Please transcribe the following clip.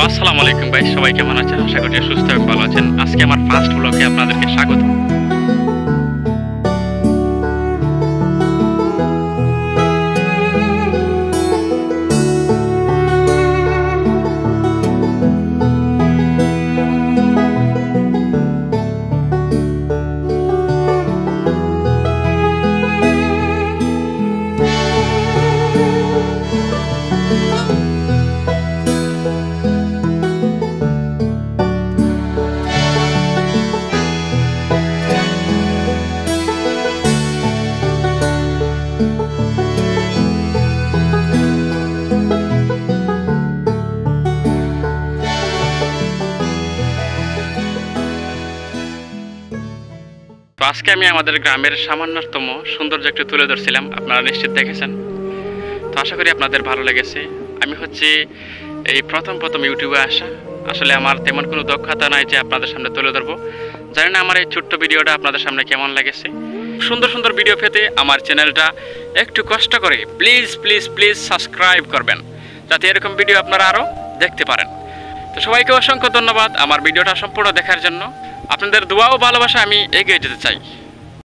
আসসালামু আলাইকুম ভাই, সবাই কেমন আছেন? আশা করি সুস্থ এবং ভালো আছেন। আজকে আমার ফার্স্ট ব্লগে আপনাদেরকে স্বাগত। তো আজকে আমি আমাদের গ্রামের সামান্যতম সৌন্দর্য একটু তুলে ধরছিলাম, আপনারা নিশ্চিত দেখেছেন। তো আশা করি আপনাদের ভালো লেগেছে। আমি হচ্ছে এই প্রথম ইউটিউবে আসা। আসলে আমার তেমন কোনো দক্ষতা নাই যে আপনাদের সামনে তুলে ধরবো। জানি না আমার এই ছোট্ট ভিডিওটা আপনাদের সামনে কেমন লেগেছে। সুন্দর সুন্দর ভিডিও পেতে আমার চ্যানেলটা একটু কষ্ট করে প্লিজ প্লিজ প্লিজ সাবস্ক্রাইব করবেন, যাতে এরকম ভিডিও আপনারা আরও দেখতে পারেন। তো সবাইকে অসংখ্য ধন্যবাদ আমার ভিডিওটা সম্পূর্ণ দেখার জন্য। আপনাদের দোয়া ও ভালোবাসা আমি এগিয়ে যেতে চাই।